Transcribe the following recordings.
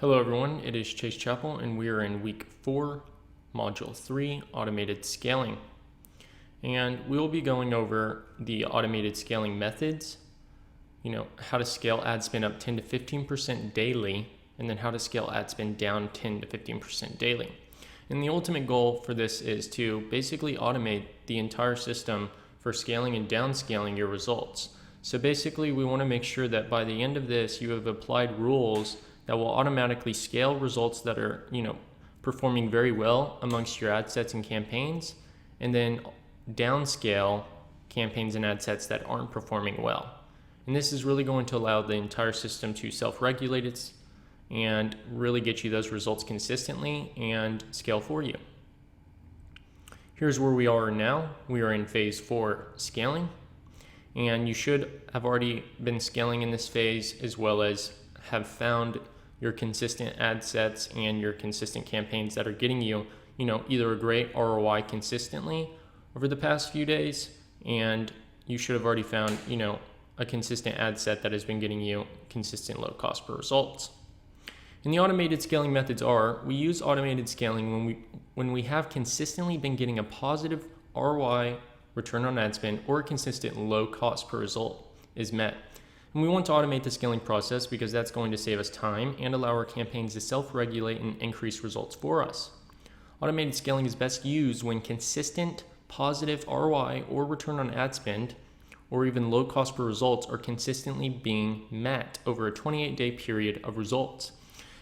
Hello everyone, it is Chase Chappell and we are in week 4, module 3, automated scaling. And we'll be going over the automated scaling methods, how to scale ad spend up 10 to 15% daily, and then how to scale ad spend down 10 to 15% daily. And the ultimate goal for this is to basically automate the entire system for scaling and downscaling your results. So basically we want to make sure that by the end of this you have applied rules that will automatically scale results that are, performing very well amongst your ad sets and campaigns, and then downscale campaigns and ad sets that aren't performing well. And this is really going to allow the entire system to self-regulate and really get you those results consistently and scale for you. Here's where we are now. We are in phase 4, scaling, and you should have already been scaling in this phase, as well as have found your consistent ad sets and your consistent campaigns that are getting you, either a great ROI consistently over the past few days, and you should have already found, a consistent ad set that has been getting you consistent low cost per results. And the automated scaling methods are, we use automated scaling when we have consistently been getting a positive ROI, return on ad spend, or a consistent low cost per result is met. And we want to automate the scaling process because that's going to save us time and allow our campaigns to self-regulate and increase results for us. Automated scaling is best used when consistent positive ROI or return on ad spend, or even low cost per results, are consistently being met over a 28-day period of results.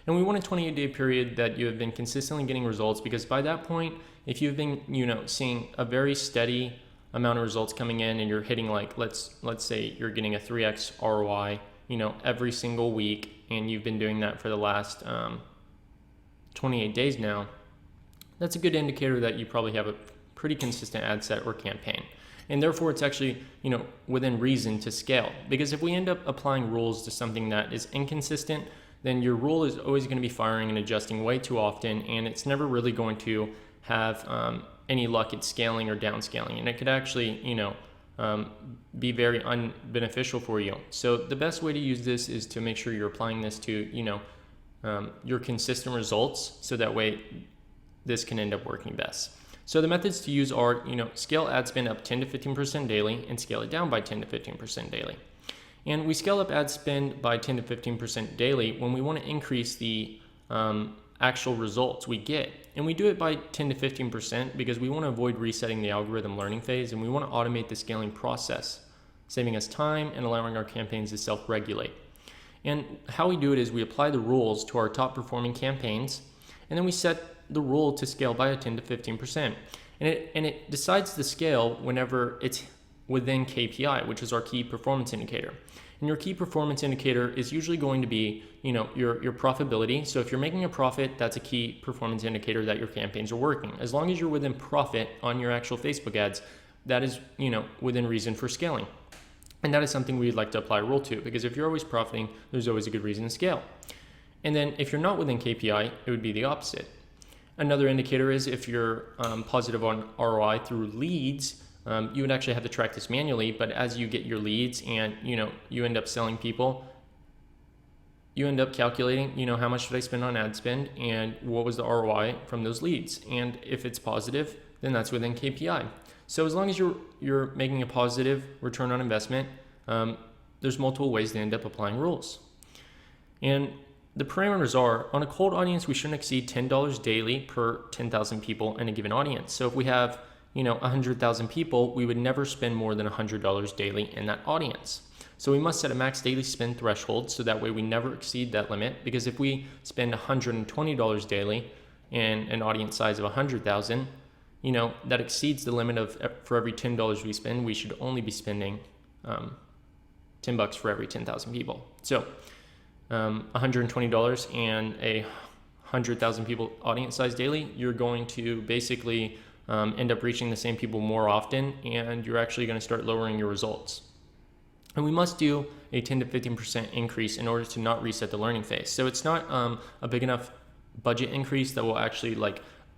And we want a 28-day period that you have been consistently getting results, because by that point, if you've been, seeing a very steady amount of results coming in, and you're hitting, like, let's say you're getting a 3x ROI, every single week, and you've been doing that for the last 28 days now, that's a good indicator that you probably have a pretty consistent ad set or campaign. And therefore it's actually, within reason to scale. Because if we end up applying rules to something that is inconsistent, then your rule is always going to be firing and adjusting way too often, and it's never really going to have any luck at scaling or downscaling, and it could actually, be very unbeneficial for you. So the best way to use this is to make sure you're applying this to, your consistent results, so that way this can end up working best. So the methods to use are, scale ad spend up 10 to 15% daily and scale it down by 10 to 15% daily. And we scale up ad spend by 10 to 15% daily when we want to increase the actual results we get. And we do it by 10 to 15% because we want to avoid resetting the algorithm learning phase, and we want to automate the scaling process, saving us time and allowing our campaigns to self-regulate. And how we do it is we apply the rules to our top performing campaigns, and then we set the rule to scale by a 10 to 15%. And it decides the scale whenever it's within KPI, which is our key performance indicator. And your key performance indicator is usually going to be, your profitability. So if you're making a profit, that's a key performance indicator that your campaigns are working. As long as you're within profit on your actual Facebook ads, that is, within reason for scaling. And that is something we'd like to apply a rule to, because if you're always profiting, there's always a good reason to scale. And then if you're not within KPI, it would be the opposite. Another indicator is if you're positive on ROI through leads, you would actually have to track this manually, but as you get your leads and you end up selling people, you end up calculating, how much did I spend on ad spend and what was the ROI from those leads. And if it's positive, then that's within KPI. So as long as you're making a positive return on investment, there's multiple ways to end up applying rules. And the parameters are, on a cold audience, we shouldn't exceed $10 daily per 10,000 people in a given audience. So if we have 100,000 people, we would never spend more than $100 daily in that audience. So we must set a max daily spend threshold, so that way we never exceed that limit, because if we spend $120 daily in an audience size of 100,000, that exceeds the limit of, for every $10 we spend, we should only be spending $10 for every 10,000 people. So $120 and a 100,000 people audience size daily, you're going to basically end up reaching the same people more often, and you're actually going to start lowering your results. And we must do a 10 to 15% increase in order to not reset the learning phase. So it's not a big enough budget increase that will actually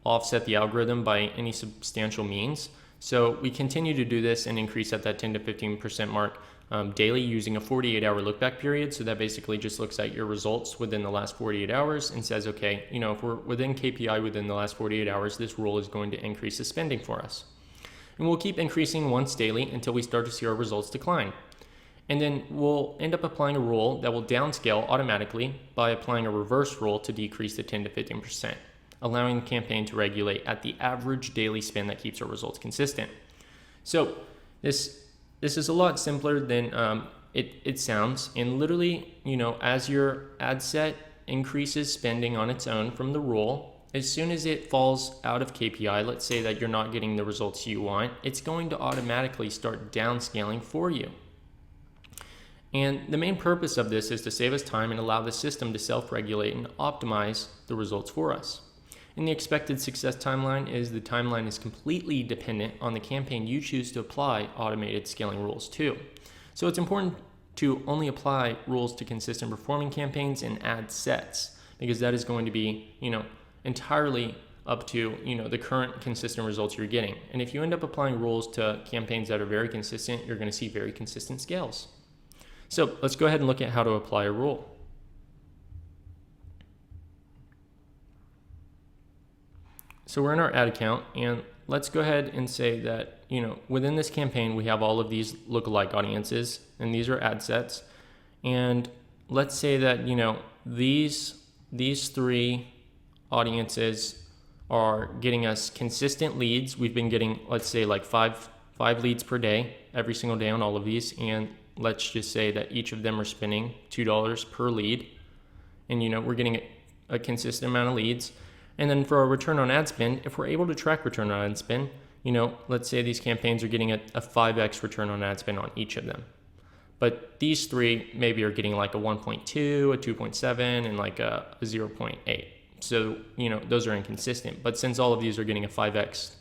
offset the algorithm by any substantial means. So we continue to do this and increase at that 10 to 15% mark daily using a 48-hour look back period. So that basically just looks at your results within the last 48 hours and says, okay, if we're within KPI within the last 48 hours, this rule is going to increase the spending for us. And we'll keep increasing once daily until we start to see our results decline. And then we'll end up applying a rule that will downscale automatically by applying a reverse rule to decrease the 10 to 15%, allowing the campaign to regulate at the average daily spend that keeps our results consistent. So this is a lot simpler than it sounds. And literally, as your ad set increases spending on its own from the rule, as soon as it falls out of KPI, let's say that you're not getting the results you want, it's going to automatically start downscaling for you. And the main purpose of this is to save us time and allow the system to self-regulate and optimize the results for us. And the expected success timeline is the timeline is completely dependent on the campaign you choose to apply automated scaling rules to. So it's important to only apply rules to consistent performing campaigns and ad sets, because that is going to be, entirely up to, the current consistent results you're getting. And if you end up applying rules to campaigns that are very consistent, you're going to see very consistent scales. So let's go ahead and look at how to apply a rule. So we're in our ad account, and let's go ahead and say that, within this campaign, we have all of these lookalike audiences, and these are ad sets. And let's say that, these three audiences are getting us consistent leads. We've been getting, let's say, like five leads per day, every single day on all of these. And let's just say that each of them are spending $2 per lead. And, we're getting a consistent amount of leads. And then for our return on ad spend, if we're able to track return on ad spend, let's say these campaigns are getting a 5x return on ad spend on each of them. But these three maybe are getting like a 1.2, a 2.7, and like a 0.8. So, those are inconsistent. But since all of these are getting a 5x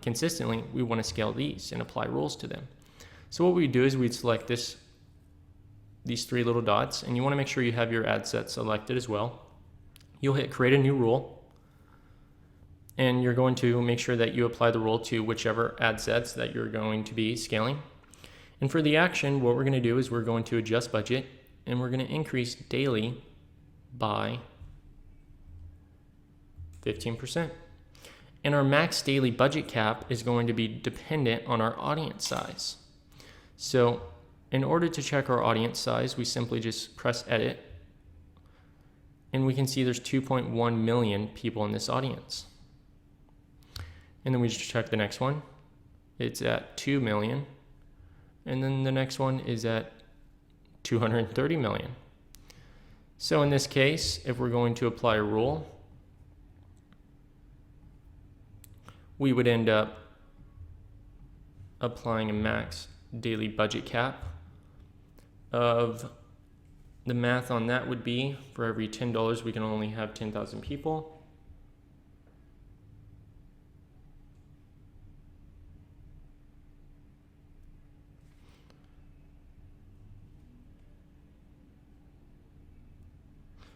consistently, we want to scale these and apply rules to them. So what we do is we'd select these three little dots, and you want to make sure you have your ad set selected as well. You'll hit create a new rule. And you're going to make sure that you apply the rule to whichever ad sets that you're going to be scaling. And for the action, what we're going to do is we're going to adjust budget, and we're going to increase daily by 15%. And our max daily budget cap is going to be dependent on our audience size. So in order to check our audience size, we simply just press edit, and we can see there's 2.1 million people in this audience. And then we just check the next one. It's at 2 million. And then the next one is at 230 million. So in this case, if we're going to apply a rule, we would end up applying a max daily budget cap of, the math on that would be, for every $10, we can only have 10,000 people.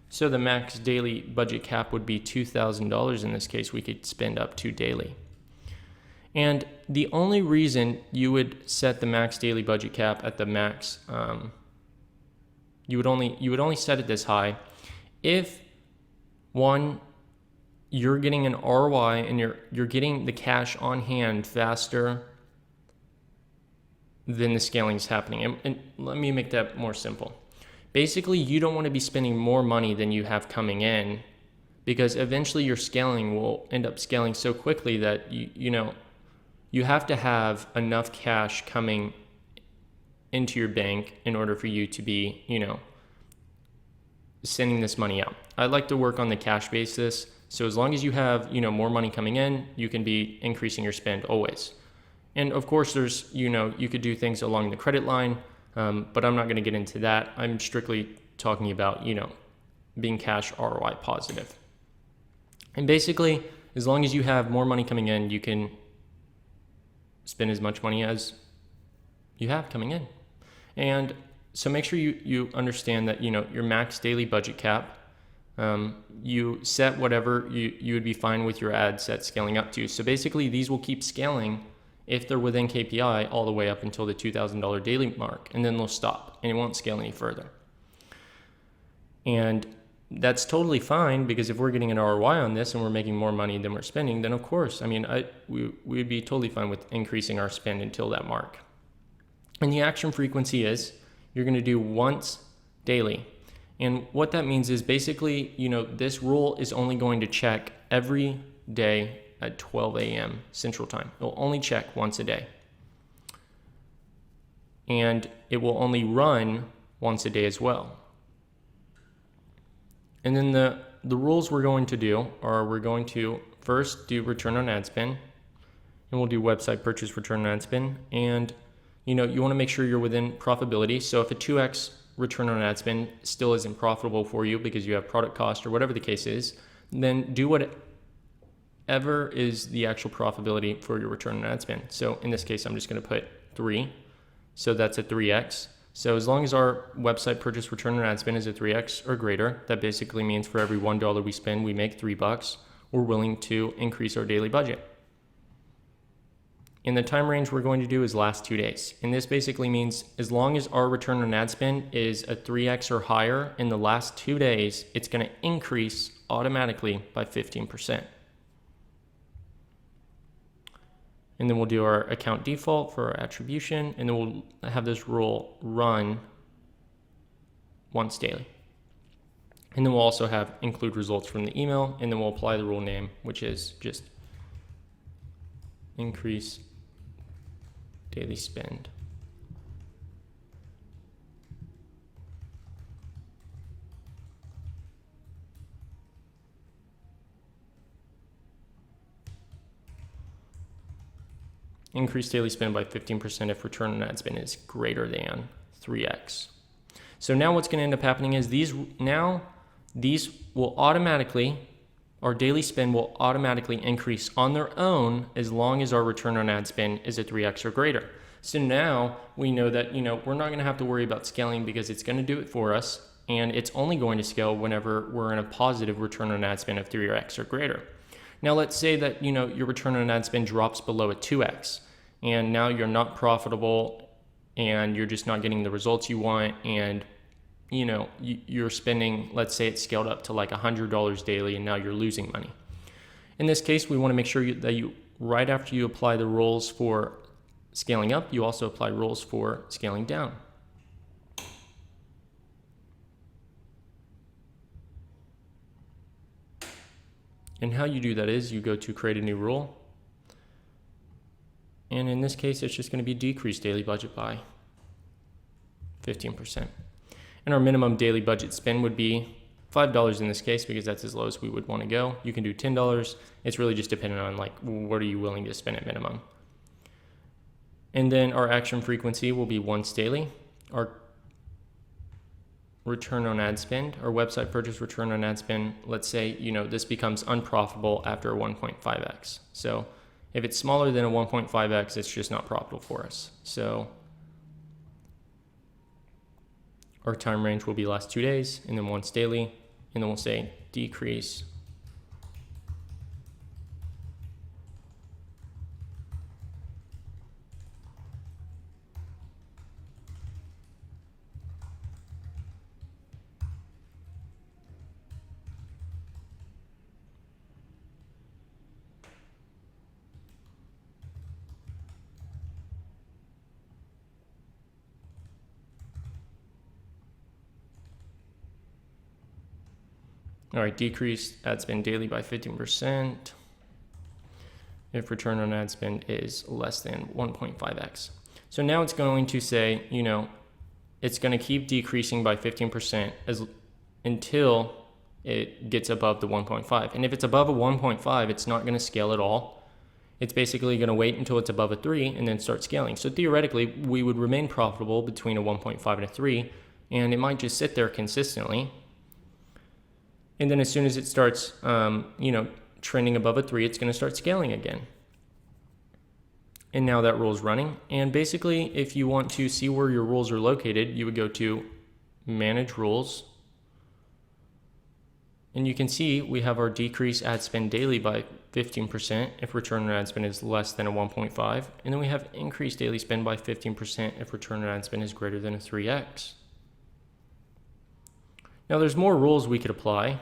So the max daily budget cap would be $2,000 in this case. We could spend up to daily. And the only reason you would set the max daily budget cap at the max, you would only set it this high if, one, you're getting an ROI and you're getting the cash on hand faster than the scaling is happening. And let me make that more simple. Basically, you don't want to be spending more money than you have coming in, because eventually your scaling will end up scaling so quickly that you have to have enough cash coming into your bank in order for you to be, sending this money out. I like to work on the cash basis. So as long as you have, more money coming in, you can be increasing your spend always. And of course, there's, you could do things along the credit line. But I'm not going to get into that. I'm strictly talking about, being cash ROI positive. And basically, as long as you have more money coming in, you can spend as much money as you have coming in. And so make sure you understand that, your max daily budget cap, you set whatever you would be fine with your ad set scaling up to. So basically, these will keep scaling if they're within KPI all the way up until the $2,000 daily mark, and then they'll stop and it won't scale any further. And that's totally fine, because if we're getting an ROI on this and we're making more money than we're spending, then of course, we would be totally fine with increasing our spend until that mark. And the action frequency is you're going to do once daily. And what that means is basically, this rule is only going to check every day at 12 a.m. Central Time. It will only check once a day. And it will only run once a day as well. And then the rules we're going to do are, we're going to first do return on ad spend, and we'll do website purchase return on ad spend. And you want to make sure you're within profitability. So if a 2x return on ad spend still isn't profitable for you because you have product cost or whatever the case is, then do whatever is the actual profitability for your return on ad spend. So in this case, I'm just going to put 3. So that's a 3x. So as long as our website purchase return on ad spend is a 3x or greater, that basically means for every $1 we spend, we make $3. We're willing to increase our daily budget. And the time range we're going to do is last 2 days. And this basically means as long as our return on ad spend is a 3x or higher in the last 2 days, it's going to increase automatically by 15%. And then we'll do our account default for our attribution, and then we'll have this rule run once daily. And then we'll also have include results from the email, and then we'll apply the rule name, which is just increase daily spend. Increase daily spend by 15% if return on ad spend is greater than 3x. So now what's going to end up happening is these will automatically, our daily spend will automatically increase on their own as long as our return on ad spend is a 3x or greater. So now we know that, we're not going to have to worry about scaling, because it's going to do it for us, and it's only going to scale whenever we're in a positive return on ad spend of 3x or greater. Now let's say that, your return on ad spend drops below a 2x, and now you're not profitable and you're just not getting the results you want, and you're spending, let's say it's scaled up to like $100 daily, and now you're losing money. In this case, we want to make sure that right after you apply the rules for scaling up, you also apply rules for scaling down. And how you do that is you go to create a new rule. And in this case, it's just going to be decrease daily budget by 15%. And our minimum daily budget spend would be $5 in this case, because that's as low as we would want to go. You can do $10. It's really just dependent on what are you willing to spend at minimum. And then our action frequency will be once daily. Our return on ad spend, our website purchase return on ad spend, let's say, this becomes unprofitable after a 1.5x. So if it's smaller than a 1.5x, it's just not profitable for us. So our time range will be last 2 days, and then once daily, and then we'll say decrease All right, decrease ad spend daily by 15% if return on ad spend is less than 1.5x. So now it's going to say, it's going to keep decreasing by 15% until it gets above the 1.5. And if it's above a 1.5, it's not going to scale at all. It's basically going to wait until it's above a 3 and then start scaling. So theoretically, we would remain profitable between a 1.5 and a 3, and it might just sit there consistently. And then as soon as it starts, trending above a 3, it's going to start scaling again. And now that rule is running. And basically, if you want to see where your rules are located, you would go to Manage Rules. And you can see we have our decrease ad spend daily by 15% if return on ad spend is less than a 1.5. And then we have increased daily spend by 15% if return on ad spend is greater than a 3x. Now there's more rules we could apply.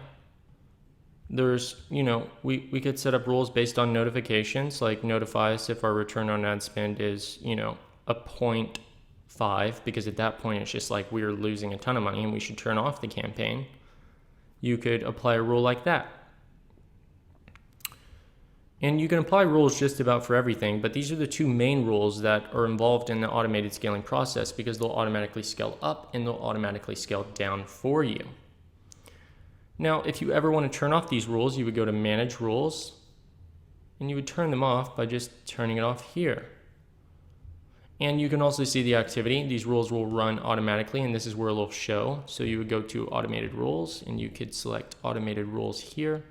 There's, we could set up rules based on notifications, like notify us if our return on ad spend is, a 0.5, because at that point it's just like we're losing a ton of money and we should turn off the campaign. You could apply a rule like that. And you can apply rules just about for everything, but these are the two main rules that are involved in the automated scaling process, because they'll automatically scale up and they'll automatically scale down for you. Now, if you ever want to turn off these rules, you would go to Manage Rules, and you would turn them off by just turning it off here. And you can also see the activity. These rules will run automatically, and this is where it'll show. So you would go to Automated Rules, and you could select Automated Rules here,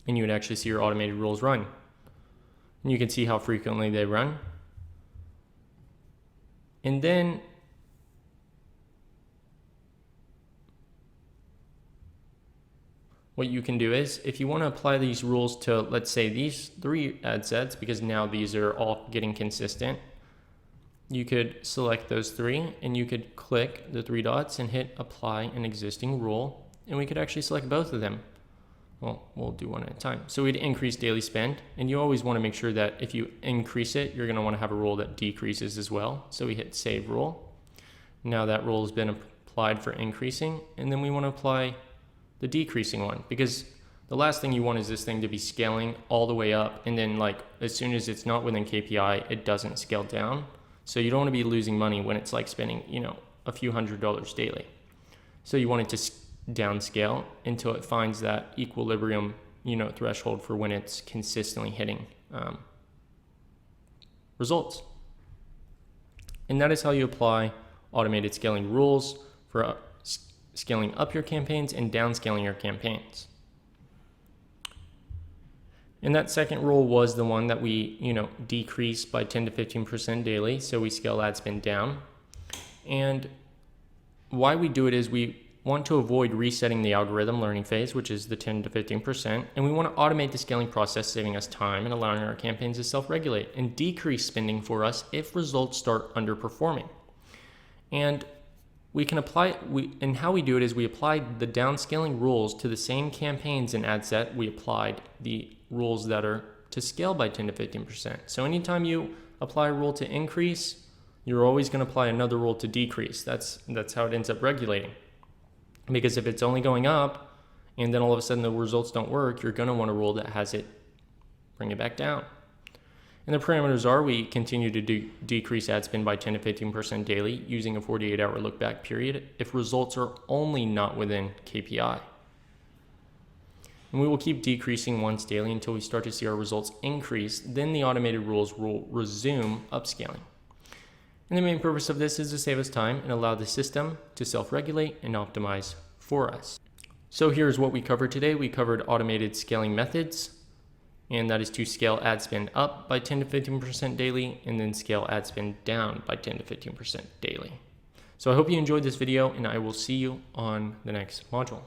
and you would actually see your automated rules run. And you can see how frequently they run. And then what you can do is, if you want to apply these rules to, let's say, these 3 ad sets, because now these are all getting consistent, you could select those 3 and you could click the 3 dots and hit apply an existing rule, and we could actually select both of them. Well, we'll do one at a time. So we'd increase daily spend, and you always want to make sure that if you increase it, you're going to want to have a rule that decreases as well. So we hit save rule. Now that rule has been applied for increasing, and then we want to apply the decreasing one, because the last thing you want is this thing to be scaling all the way up, and then like as soon as it's not within KPI, it doesn't scale down. So you don't want to be losing money when it's like spending, a few $100s daily. So you want it to downscale until it finds that equilibrium, threshold for when it's consistently hitting results. And that is how you apply automated scaling rules for scaling up your campaigns and downscaling your campaigns. And that second rule was the one that we, decrease by 10 to 15% daily. So we scale ad spend down. And why we do it is we want to avoid resetting the algorithm learning phase, which is the 10 to 15%. And we want to automate the scaling process, saving us time and allowing our campaigns to self-regulate and decrease spending for us if results start underperforming. And we can apply, and how we do it is we applied the downscaling rules to the same campaigns in ad set. We applied the rules that are to scale by 10 to 15%. So anytime you apply a rule to increase, you're always going to apply another rule to decrease. That's how it ends up regulating. Because if it's only going up and then all of a sudden the results don't work, you're going to want a rule that has it bring it back down. And the parameters are, we continue to decrease ad spend by 10 to 15% daily using a 48-hour look back period if results are only not within KPI. And we will keep decreasing once daily until we start to see our results increase. Then the automated rules will resume upscaling. And the main purpose of this is to save us time and allow the system to self-regulate and optimize for us. So here's what we covered today. We covered automated scaling methods, and that is to scale ad spend up by 10 to 15% daily and then scale ad spend down by 10 to 15% daily. So I hope you enjoyed this video, and I will see you on the next module.